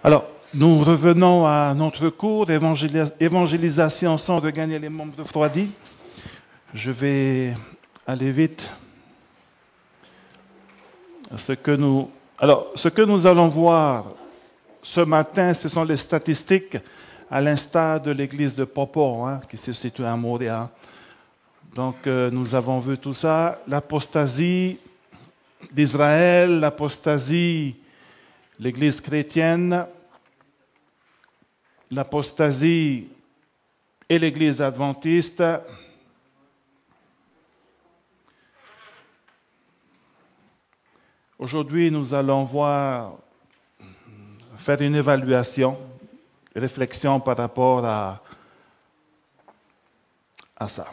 Alors, nous revenons à notre cours, évangélisation sans regagner les membres refroidis. Je vais aller vite. Ce que nous allons voir ce matin, ce sont les statistiques à l'instar de l'église de Popo, qui se situe à Montréal. Donc, nous avons vu tout ça, l'apostasie d'Israël, l'apostasie de l'église chrétienne, l'apostasie et l'église adventiste. Aujourd'hui, nous allons faire une évaluation, réflexion par rapport à ça.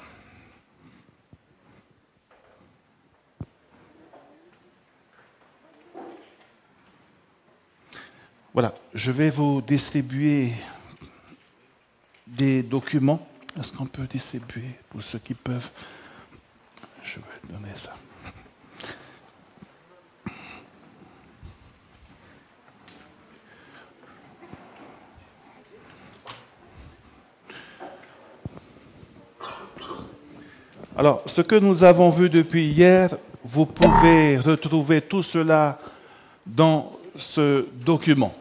Voilà, je vais vous distribuer des documents. Est-ce qu'on peut distribuer pour ceux qui peuvent? Je vais donner ça. Alors, ce que nous avons vu depuis hier, vous pouvez retrouver tout cela dans ce document.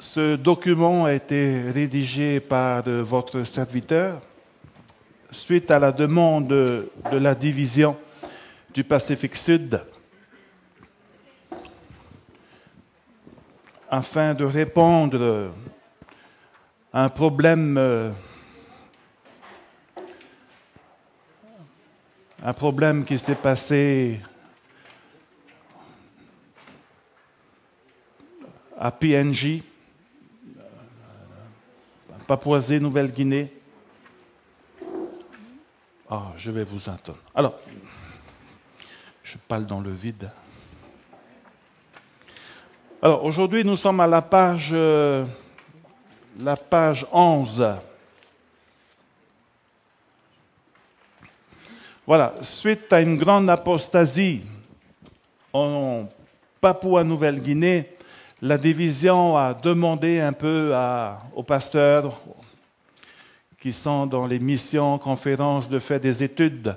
Ce document a été rédigé par votre serviteur suite à la demande de la division du Pacifique Sud afin de répondre à un problème qui s'est passé à PNG, Papouasie-Nouvelle-Guinée. Je vais vous entendre. Alors, je parle dans le vide. Alors, aujourd'hui, nous sommes à la page 11. Voilà, suite à une grande apostasie en Papouasie-Nouvelle-Guinée, la division a demandé un peu aux pasteurs qui sont dans les missions, conférences, de faire des études,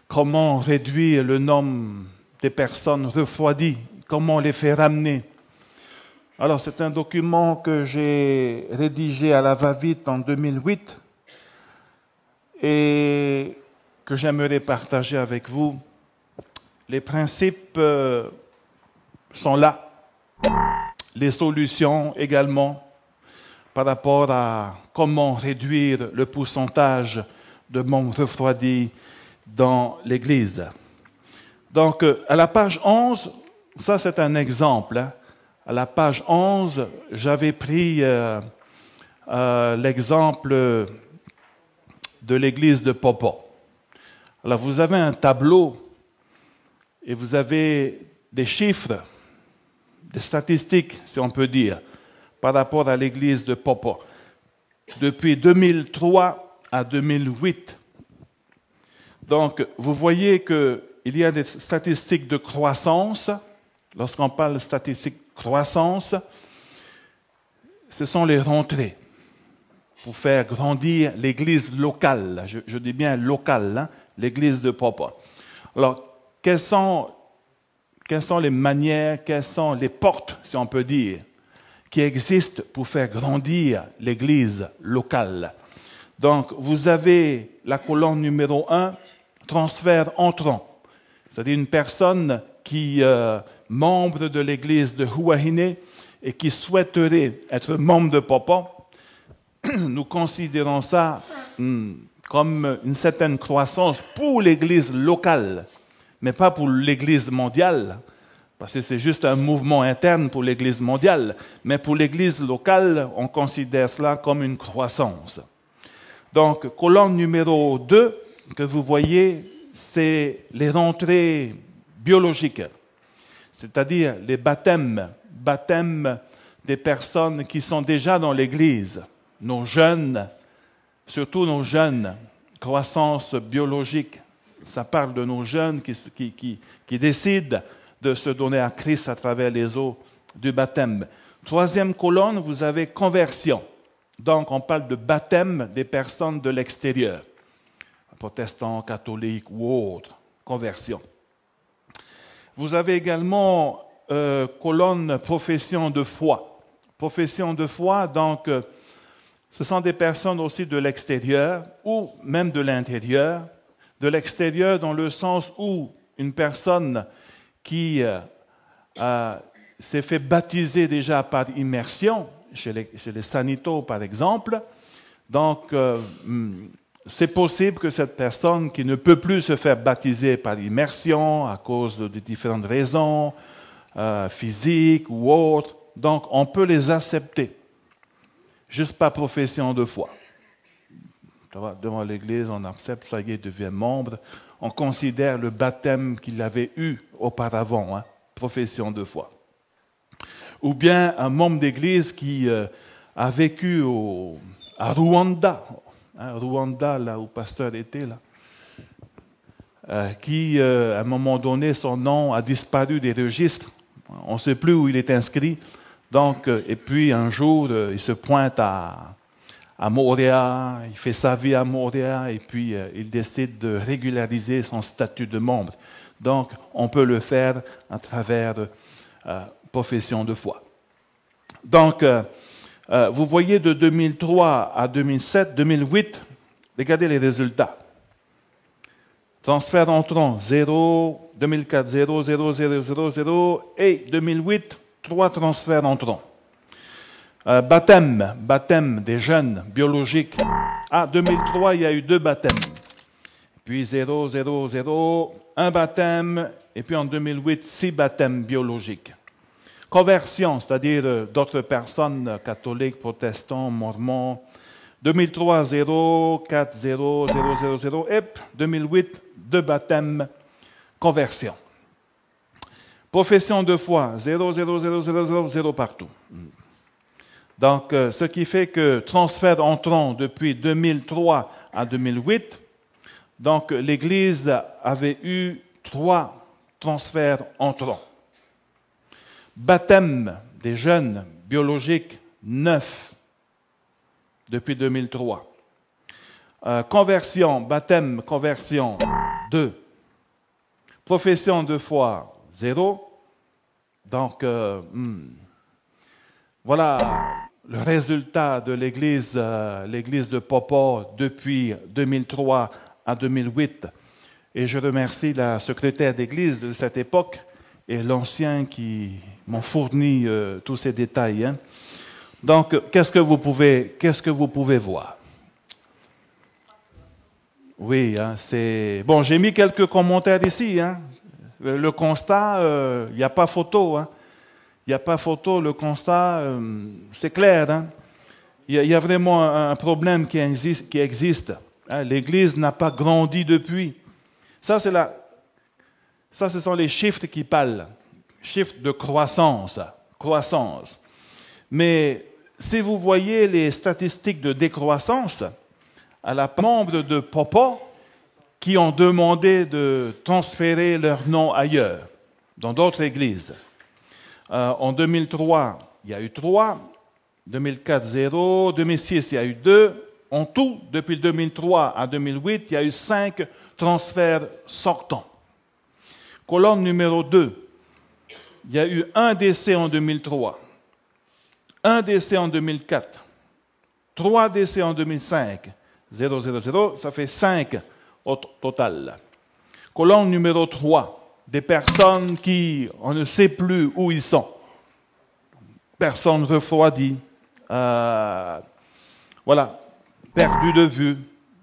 comment réduire le nombre des personnes refroidies, comment les faire ramener. Alors, c'est un document que j'ai rédigé à la va-vite en 2008 et que j'aimerais partager avec vous. Les principes sont là. Les solutions également par rapport à comment réduire le pourcentage de membres refroidis dans l'Église. Donc, à la page 11, ça c'est un exemple. À la page 11, j'avais pris l'exemple de l'Église de Popo. Alors, vous avez un tableau et vous avez des chiffres, des statistiques, si on peut dire, par rapport à l'église de Popo. Depuis 2003 à 2008. Donc, vous voyez qu'il y a des statistiques de croissance. Lorsqu'on parle de statistiques de croissance, ce sont les rentrées pour faire grandir l'église locale. Je dis bien locale, l'église de Popo. Alors, quelles sont les manières, quelles sont les portes, si on peut dire, qui existent pour faire grandir l'église locale? Donc, vous avez la colonne numéro 1, transfert entrant. C'est-à-dire une personne qui est membre de l'église de Huahine et qui souhaiterait être membre de Popo. Nous considérons ça comme une certaine croissance pour l'église locale, mais pas pour l'Église mondiale, parce que c'est juste un mouvement interne pour l'Église mondiale. Mais pour l'Église locale, on considère cela comme une croissance. Donc, colonne numéro 2, que vous voyez, c'est les rentrées biologiques, c'est-à-dire les baptêmes des personnes qui sont déjà dans l'Église, nos jeunes, surtout nos jeunes, croissance biologique. Ça parle de nos jeunes qui décident de se donner à Christ à travers les eaux du baptême. Troisième colonne, vous avez conversion. Donc, on parle de baptême des personnes de l'extérieur, protestants, catholiques ou autres, conversion. Vous avez également colonne profession de foi. Profession de foi, donc, ce sont des personnes aussi de l'extérieur ou même de l'intérieur. De l'extérieur dans le sens où une personne qui s'est fait baptiser déjà par immersion, chez les sanitos par exemple, donc c'est possible que cette personne qui ne peut plus se faire baptiser par immersion à cause de différentes raisons physiques ou autres, donc on peut les accepter, juste par profession de foi. Devant l'Église, on accepte, ça y est, devient membre. On considère le baptême qu'il avait eu auparavant, hein, profession de foi. Ou bien un membre d'Église qui a vécu à Rwanda, hein, Rwanda, là où le pasteur était, là, qui, à un moment donné, son nom a disparu des registres. On ne sait plus où il est inscrit. Donc, et puis un jour, il se pointe à Montréal, il fait sa vie à Montréal et puis il décide de régulariser son statut de membre. Donc, on peut le faire à travers profession de foi. Donc, vous voyez de 2003 à 2007, 2008, regardez les résultats. Transfert entrant, 0, 2004, 0, 0, 0, 0, 0, et 2008, 3 transferts entrants. Baptême des jeunes biologiques. Ah, 2003, il y a eu 2 baptêmes. Puis 0, 0, 0, 1 baptême, et puis en 2008, 6 baptêmes biologiques. Conversion, c'est-à-dire d'autres personnes catholiques, protestants, mormons. 2003, 0, 4, 0, 0, 0, 0, et 2008, 2 baptêmes, conversion. Profession de foi, 0, 0, 0, 0, 0, 0 partout. Donc, ce qui fait que transfert entrant depuis 2003 à 2008, donc l'Église avait eu 3 transferts entrants. Baptême des jeunes biologiques, 9 depuis 2003. Conversion, baptême, conversion, 2. Profession de foi, 0. Donc, voilà le résultat de l'Église de Popo depuis 2003 à 2008. Et je remercie la secrétaire d'Église de cette époque et l'ancien qui m'ont fourni tous ces détails. Hein. Donc, qu'est-ce que vous pouvez voir? Oui, hein, c'est... Bon, j'ai mis quelques commentaires ici. Hein. Le constat, il n'y a pas photo. Hein. Il n'y a pas photo, le constat, c'est clair. Hein. Il y a vraiment un problème qui existe. Hein. L'Église n'a pas grandi depuis. Ça, ce sont les chiffres qui parlent. Chiffres de croissance. Mais si vous voyez les statistiques de décroissance, à la membre de Popo qui ont demandé de transférer leur nom ailleurs, dans d'autres églises. En 2003, il y a eu 3, 2004, 0, 2006, il y a eu 2. En tout, depuis 2003 à 2008, il y a eu 5 transferts sortants. Colonne numéro 2, il y a eu 1 décès en 2003, 1 décès en 2004, 3 décès en 2005, 0, 0, 0, ça fait 5 au total. Colonne numéro 3, des personnes qui, on ne sait plus où ils sont. Personnes refroidies, voilà, perdues de vue.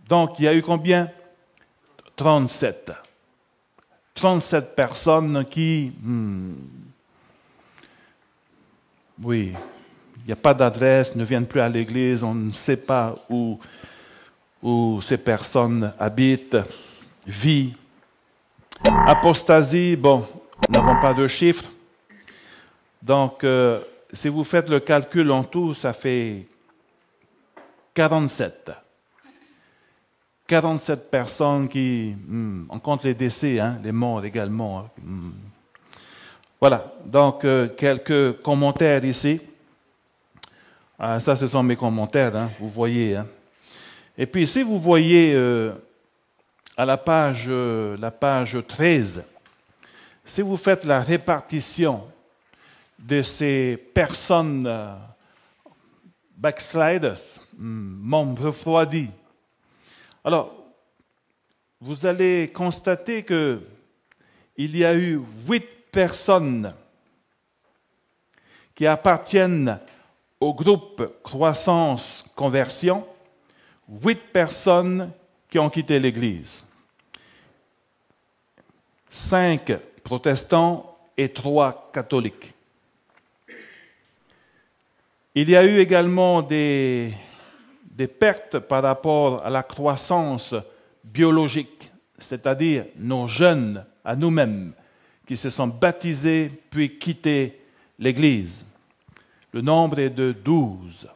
Donc, il y a eu combien? 37. 37 personnes qui, oui, il n'y a pas d'adresse, ne viennent plus à l'église, on ne sait pas où ces personnes habitent, vivent. Apostasie, bon, nous n'avons pas de chiffres. Donc, si vous faites le calcul en tout, ça fait 47. 47 personnes qui, on compte les décès, hein, les morts également. Voilà, donc quelques commentaires ici. Ah, ça, ce sont mes commentaires, hein, vous voyez. Hein. Et puis, si vous voyez à la page 13, si vous faites la répartition de ces personnes backsliders, membres refroidis, alors, vous allez constater que il y a eu 8 personnes qui appartiennent au groupe Croissance Conversion, 8 personnes qui ont quitté l'Église. 5 protestants et 3 catholiques. Il y a eu également des pertes par rapport à la croissance biologique, c'est-à-dire nos jeunes à nous-mêmes qui se sont baptisés puis quitté l'Église. Le nombre est de 12.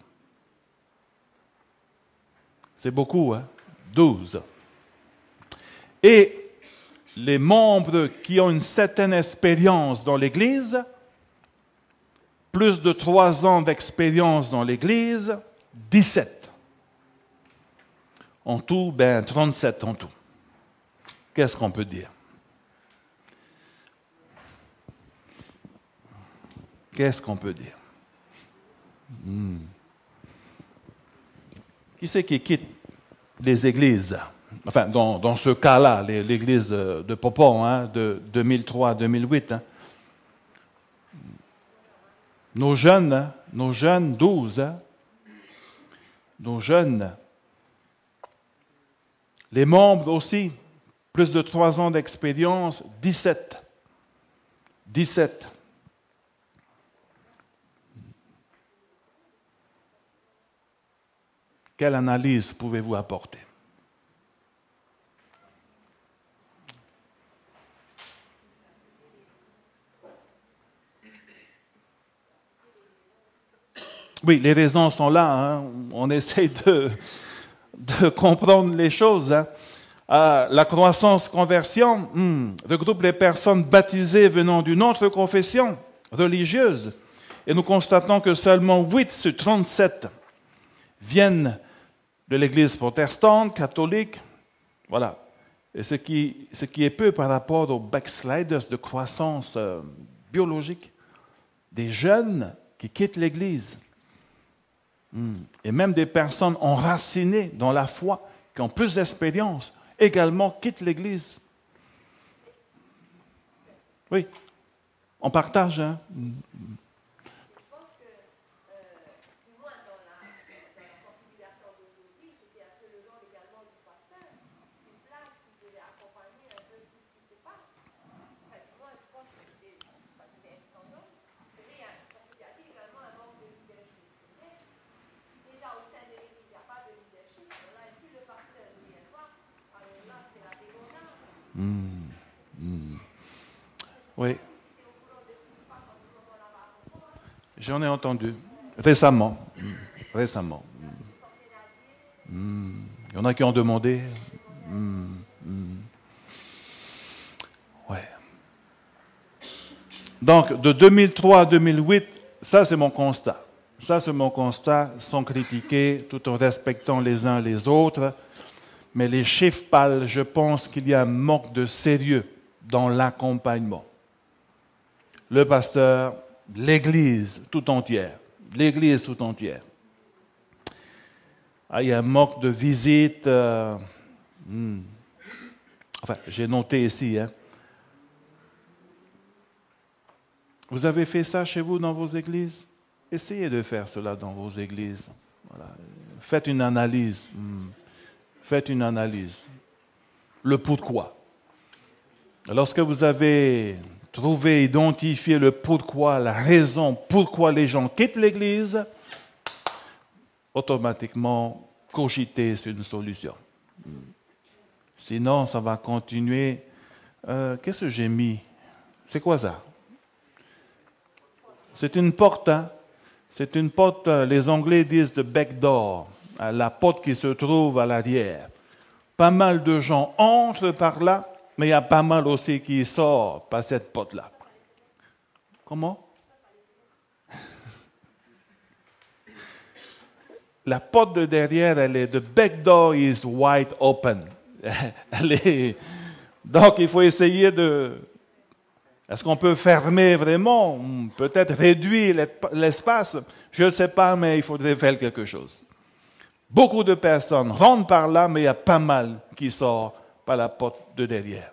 C'est beaucoup, hein? 12. Et les membres qui ont une certaine expérience dans l'Église, plus de 3 ans d'expérience dans l'Église, 17. En tout, 37 en tout. Qu'est-ce qu'on peut dire? Qu'est-ce qu'on peut dire? Qui c'est qui quitte les églises? Enfin, dans ce cas-là, l'église de Popon, hein, de 2003 à 2008. Hein. Nos jeunes, 12. Hein. Nos jeunes. Les membres aussi, plus de 3 ans d'expérience, 17. 17. Quelle analyse pouvez-vous apporter? Oui, les raisons sont là. Hein. On essaie de comprendre les choses. Hein. La croissance conversion regroupe les personnes baptisées venant d'une autre confession religieuse. Et nous constatons que seulement 8 sur 37 viennent de l'Église protestante, catholique. Voilà. Et ce qui est peu par rapport aux backsliders de croissance biologique. Des jeunes qui quittent l'Église. Et même des personnes enracinées dans la foi, qui ont plus d'expérience, également quittent l'Église. Oui, on partage. Hein? Oui. J'en ai entendu récemment. Récemment. Il y en a qui ont demandé. Ouais. Donc, de 2003 à 2008, ça c'est mon constat. Ça c'est mon constat, sans critiquer, tout en respectant les uns les autres. Mais les chiffres parlent, je pense qu'il y a un manque de sérieux dans l'accompagnement. Le pasteur, l'Église tout entière. L'Église tout entière. Ah, il y a un manque de visite. Enfin, j'ai noté ici. Hein. Vous avez fait ça chez vous dans vos églises? Essayez de faire cela dans vos églises. Voilà. Faites une analyse. Faites une analyse. Le pourquoi. Lorsque vous avez trouvé, identifié le pourquoi, la raison pourquoi les gens quittent l'Église, automatiquement, cogitez sur une solution. Sinon, ça va continuer. Qu'est-ce que j'ai mis? C'est quoi ça? C'est une porte. Hein? C'est une porte, les Anglais disent de backdoor, la porte qui se trouve à l'arrière. Pas mal de gens entrent par là, mais il y a pas mal aussi qui sortent par cette porte-là. Comment? La porte de derrière, the back door is wide open. Donc, il faut essayer de... Est-ce qu'on peut fermer vraiment? Peut-être réduire l'espace? Je ne sais pas, mais il faudrait faire quelque chose. Beaucoup de personnes rentrent par là, mais il y a pas mal qui sortent par la porte de derrière.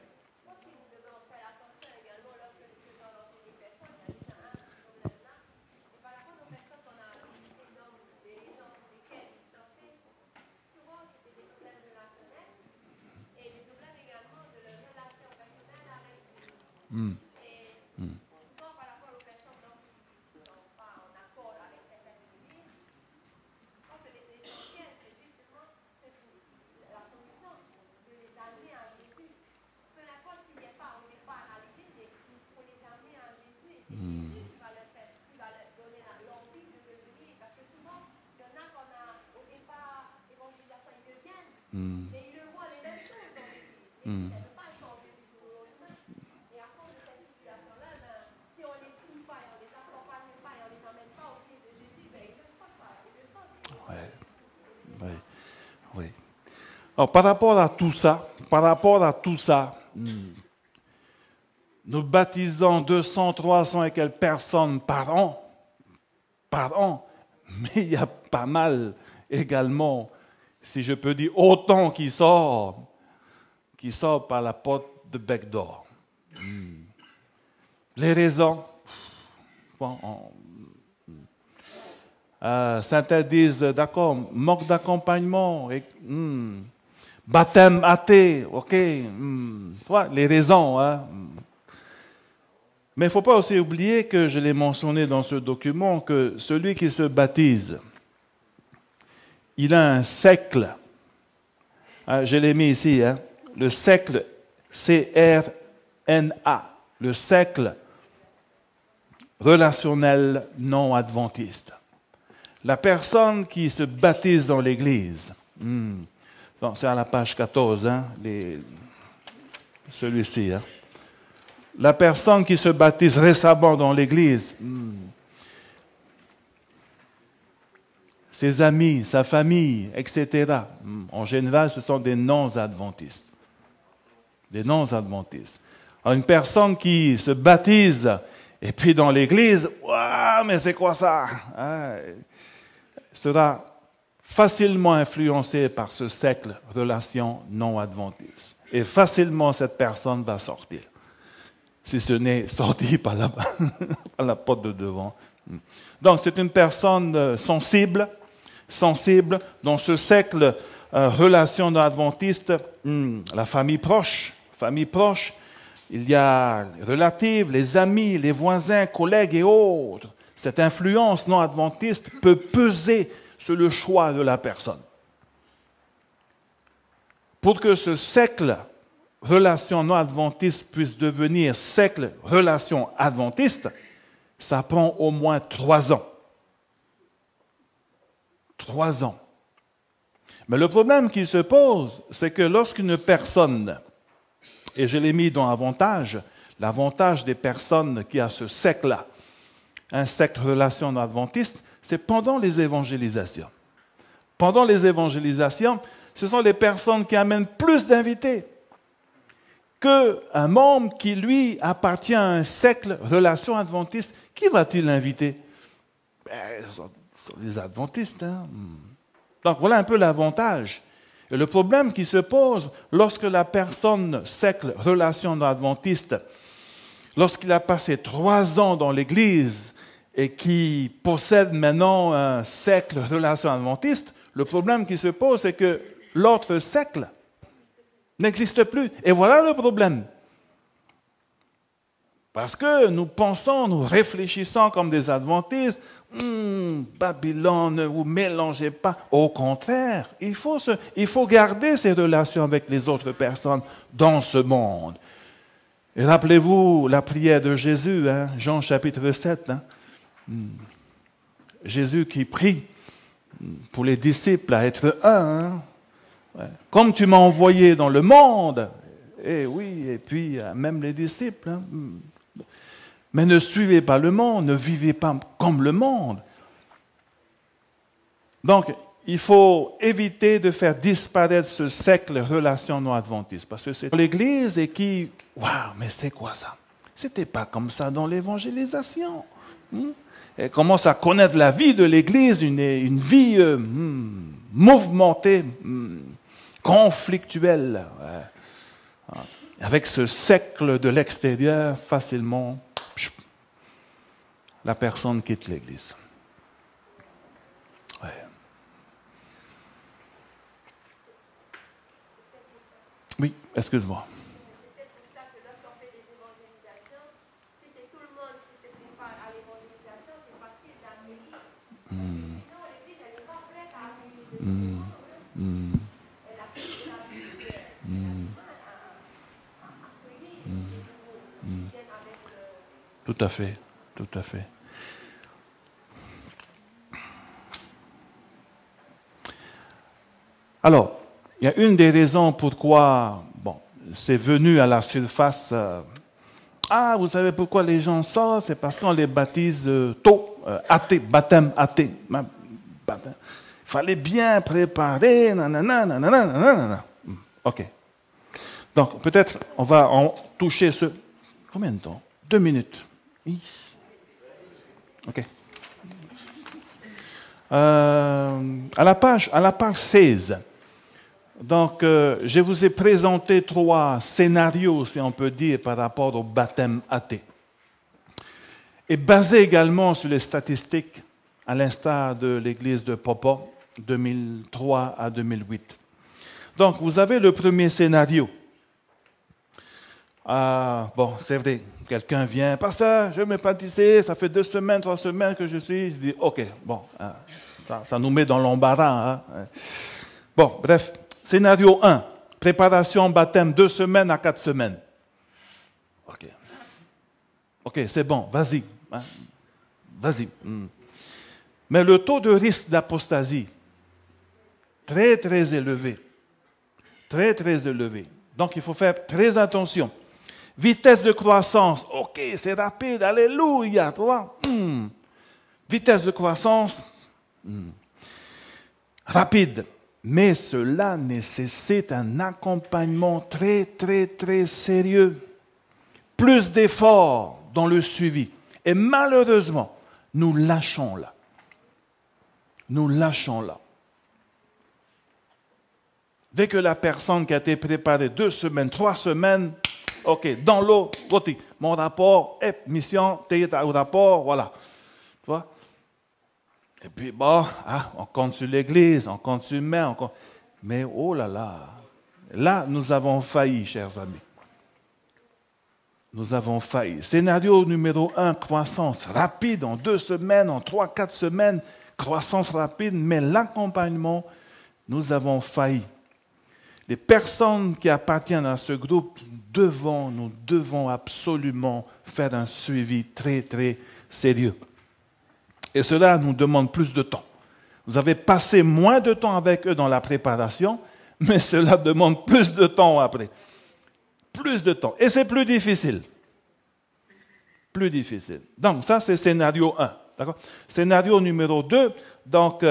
Oui. Alors, par rapport à tout ça, nous baptisons 200, 300 et quelques personnes par an, mais il y a pas mal également, si je peux dire, autant qui sort par la porte de bec d'or. Les raisons, certains disent, d'accord, manque d'accompagnement, baptême athée, ok, les raisons. Hein. Mais il ne faut pas aussi oublier que je l'ai mentionné dans ce document, que celui qui se baptise, il a un siècle. Je l'ai mis ici, hein, le siècle, C-R-N-A, le siècle relationnel non adventiste. La personne qui se baptise dans l'Église, bon, c'est à la page 14, hein, celui-ci. Hein. La personne qui se baptise récemment dans l'Église, ses amis, sa famille, etc. En général, ce sont des non-adventistes. Des non-adventistes. Alors, une personne qui se baptise et puis dans l'Église, ouah, mais c'est quoi ça? Sera facilement influencé par ce siècle relation non-adventiste. Et facilement, cette personne va sortir. Si ce n'est sorti par la porte de devant. Donc, c'est une personne sensible dans ce siècle relation non-adventiste, la famille proche, il y a les relatives, les amis, les voisins, collègues et autres. Cette influence non-adventiste peut peser sur le choix de la personne. Pour que ce siècle relation non-adventiste puisse devenir siècle relation adventiste, ça prend au moins 3 ans. 3 ans. Mais le problème qui se pose, c'est que lorsqu'une personne, et je l'ai mis dans l'avantage des personnes qui a ce siècle-là, un siècle relation adventiste, c'est pendant les évangélisations. Pendant les évangélisations, ce sont les personnes qui amènent plus d'invités qu'un membre qui, lui, appartient à un siècle relation adventiste. Qui va-t-il inviter? Ce sont les adventistes. Hein? Donc, voilà un peu l'avantage. Et le problème qui se pose lorsque la personne siècle relation adventiste, lorsqu'il a passé 3 ans dans l'Église et qui possède maintenant un siècle relation adventiste, le problème qui se pose, c'est que l'autre siècle n'existe plus. Et voilà le problème. Parce que nous pensons, nous réfléchissons comme des adventistes, Babylone, ne vous mélangez pas. Au contraire, il faut garder ces relations avec les autres personnes dans ce monde. Et rappelez-vous la prière de Jésus, hein, Jean chapitre 7. Hein. Jésus qui prie pour les disciples à être un. Hein. Ouais. Comme tu m'as envoyé dans le monde. Et oui, et puis même les disciples. Hein. Mais ne suivez pas le monde, ne vivez pas comme le monde. Donc, il faut éviter de faire disparaître ce siècle relation non-adventiste. Parce que c'est l'Église et qui... Waouh, mais c'est quoi ça? C'était pas comme ça dans l'évangélisation. Elle commence à connaître la vie de l'Église, une vie mouvementée, conflictuelle. Avec ce siècle de l'extérieur, facilement, la personne quitte l'Église. Ouais. Oui, excuse-moi. C'est peut-être pour ça que lorsqu'on fait des évangélisations, si c'est tout le monde qui se prépare à l'évangélisation, c'est facile d'amener. Sinon, l'Église, elle n'est pas prête à accueillir des gens. Elle a plus de la vie. Elle a du mal à accueillir des nouveaux qui viennent avec le... Tout à fait, tout à fait. Alors, il y a une des raisons pourquoi, c'est venu à la surface. Vous savez pourquoi les gens sortent? C'est parce qu'on les baptise tôt, athée, baptême athée. Il fallait bien préparer, nanana, nanana, nanana. Ok. Donc, peut-être, on va en toucher ce... Combien de temps? 2 minutes. Ok. À la page 16, donc, je vous ai présenté 3 scénarios, si on peut dire, par rapport au baptême athée. Et basé également sur les statistiques, à l'instar de l'église de Popa, 2003 à 2008. Donc, vous avez le premier scénario. C'est vrai, quelqu'un vient, pasteur, je vais me baptiser, ça fait 2 semaines, 3 semaines que je suis. Je dis, ok, ça nous met dans l'embarras. Bon, bref. Scénario 1, préparation baptême 2 semaines à 4 semaines. Ok, c'est bon, vas-y. Vas-y. Mais le taux de risque d'apostasie, très, très élevé. Très, très élevé. Donc, il faut faire très attention. Vitesse de croissance, ok, c'est rapide, alléluia, tu vois. Vitesse de croissance, rapide. Mais cela nécessite un accompagnement très, très, très sérieux. Plus d'efforts dans le suivi. Et malheureusement, nous lâchons là. Nous lâchons là. Dès que la personne qui a été préparée 2 semaines, 3 semaines, ok, dans l'eau, mon rapport, mission, au rapport, voilà. Tu vois? Et puis, on compte sur l'Église, on compte sur main, mais oh là là, là, nous avons failli, chers amis. Nous avons failli. Scénario numéro 1, croissance rapide, en 2 semaines, en 3, 4 semaines, croissance rapide, mais l'accompagnement, nous avons failli. Les personnes qui appartiennent à ce groupe, nous devons absolument faire un suivi très, très sérieux. Et cela nous demande plus de temps. Vous avez passé moins de temps avec eux dans la préparation, mais cela demande plus de temps après. Plus de temps. Et c'est plus difficile. Plus difficile. Donc, ça, c'est scénario 1. D'accord? Scénario numéro 2, donc,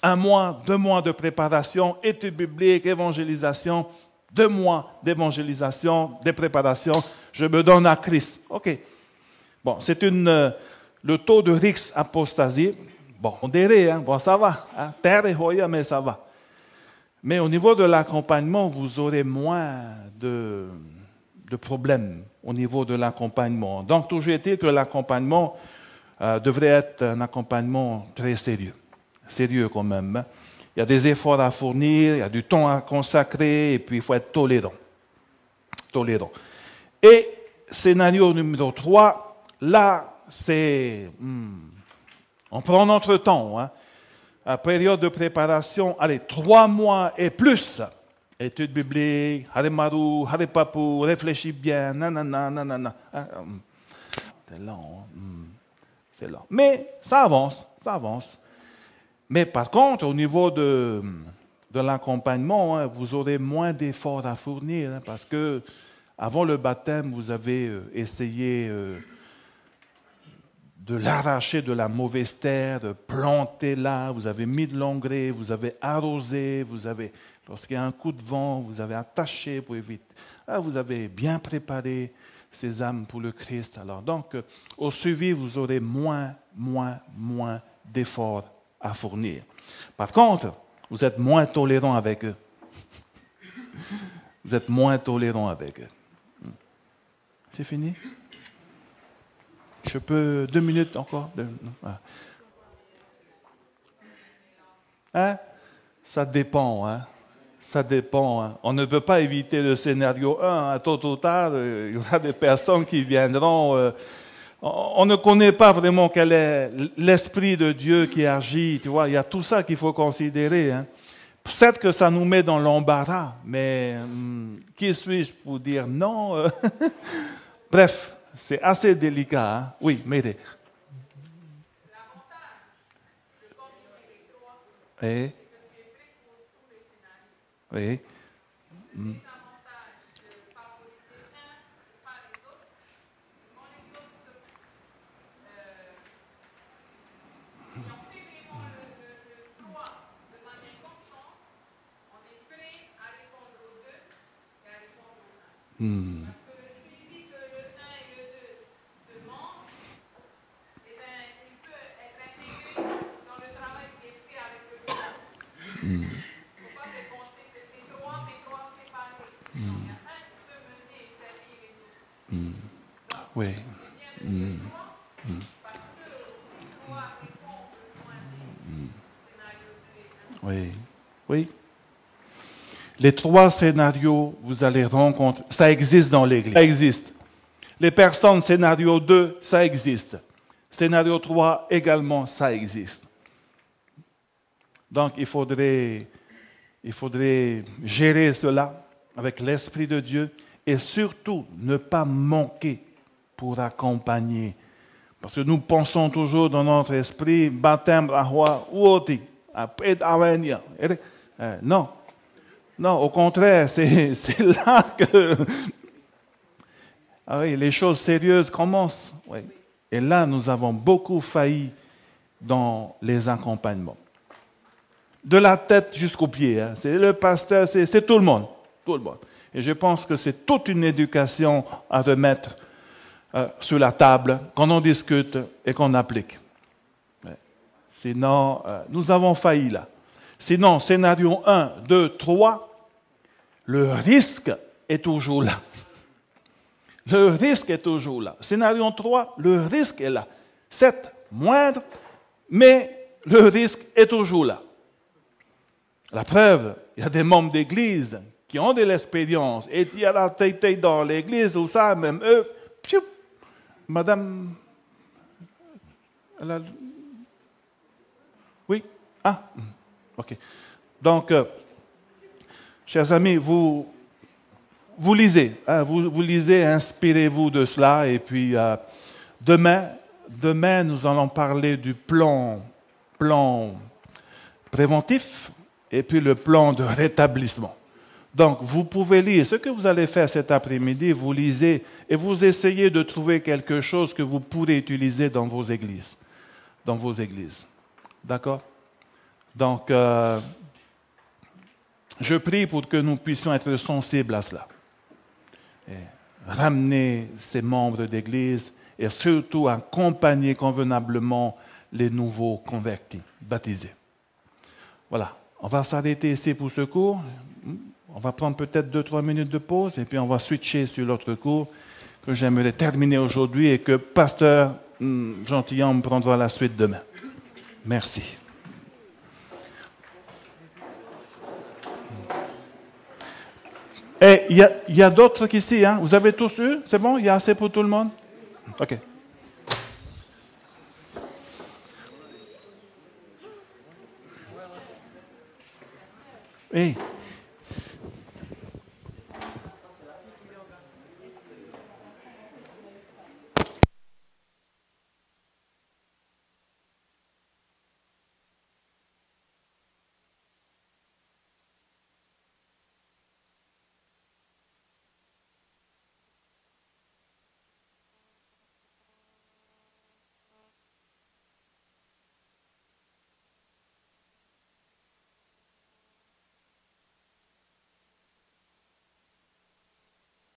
1 mois, 2 mois de préparation, études bibliques, évangélisation, 2 mois d'évangélisation, de préparation, je me donne à Christ. OK. Bon, c'est le taux de risque apostasie. Bon, on dirait, ça va. Terre et Hoya, mais ça va. Mais au niveau de l'accompagnement, vous aurez moins de problèmes au niveau de l'accompagnement. Donc, toujours été que l'accompagnement devrait être un accompagnement très sérieux. Sérieux quand même. Il y a des efforts à fournir, il y a du temps à consacrer, et puis il faut être tolérant. Tolérant. Et scénario numéro 3, là, c'est... on prend notre temps. Période de préparation, 3 mois et plus. Études bibliques, haremaru, harepapu, réfléchis bien, nanana. C'est lent. C'est lent. Mais ça avance, ça avance. Mais par contre, au niveau de l'accompagnement, vous aurez moins d'efforts à fournir, parce que avant le baptême, vous avez essayé de l'arracher de la mauvaise terre, de planter là, vous avez mis de l'engrais, vous avez arrosé, lorsqu'il y a un coup de vent, vous avez attaché pour éviter. Vous avez bien préparé ces âmes pour le Christ. Alors, donc, au suivi, vous aurez moins d'efforts à fournir. Par contre, vous êtes moins tolérant avec eux. Vous êtes moins tolérant avec eux. C'est fini? Je peux 2 minutes encore? Hein? Ça dépend, hein? Ça dépend. Hein? On ne peut pas éviter le scénario 1. Tôt ou tard, il y aura des personnes qui viendront. On ne connaît pas vraiment quel est l'Esprit de Dieu qui agit. Tu vois, il y a tout ça qu'il faut considérer. Hein? Peut-être que ça nous met dans l'embarras, mais qui suis-je pour dire non? Bref, c'est assez délicat. Hein? Oui, Médée. Oui. Oui. Parce que le suivi que le 1 et le 2 demandent, il peut être intégré dans le travail qui est fait avec le 3. Il ne faut pas penser que c'est 3, mais 3 séparés. Il y a un qui peut mener et servir les autres. Donc, Oui. c'est bien de dire 3, parce que 3 répond aux besoins des scénarios 2 et 1. Oui. Oui. Les 3 scénarios, vous allez rencontrer, ça existe dans l'Église. Ça existe. Les personnes scénario 2, ça existe. Scénario 3 également, ça existe. Donc, il faudrait gérer cela avec l'Esprit de Dieu et surtout ne pas manquer pour accompagner. Parce que nous pensons toujours dans notre esprit, baptême, non. Non, au contraire, c'est là que les choses sérieuses commencent. Oui. Et là, nous avons beaucoup failli dans les accompagnements. De la tête jusqu'aux pieds. Hein. C'est le pasteur, c'est tout le monde. Tout le monde. Et je pense que c'est toute une éducation à remettre sur la table, qu'on en discute et qu'on applique. Ouais. Sinon, nous avons failli là. Sinon, scénario 1, 2, 3, le risque est toujours là. Le risque est toujours là. Scénario 3, le risque est là. 7, moindre, mais le risque est toujours là. La preuve, il y a des membres d'église qui ont de l'expérience. Et il y a la tête dans l'église, ou ça, même eux, piou, madame, oui, ok. Donc, chers amis, vous lisez, hein, vous lisez, inspirez-vous de cela, et puis demain, nous allons parler du plan préventif, et puis le plan de rétablissement. Donc, vous pouvez lire. Ce que vous allez faire cet après-midi, vous lisez et vous essayez de trouver quelque chose que vous pourrez utiliser dans vos églises. Dans vos églises. D'accord? Donc, je prie pour que nous puissions être sensibles à cela. Et ramener ces membres d'église et surtout accompagner convenablement les nouveaux convertis, baptisés. Voilà. On va s'arrêter ici pour ce cours. On va prendre peut-être 2-3 minutes de pause et puis on va switcher sur l'autre cours que j'aimerais terminer aujourd'hui et que Pasteur Gentilhomme prendra la suite demain. Merci. Et il y a d'autres ici, hein? Vous avez tous eu? C'est bon? Il y a assez pour tout le monde? OK. Hey.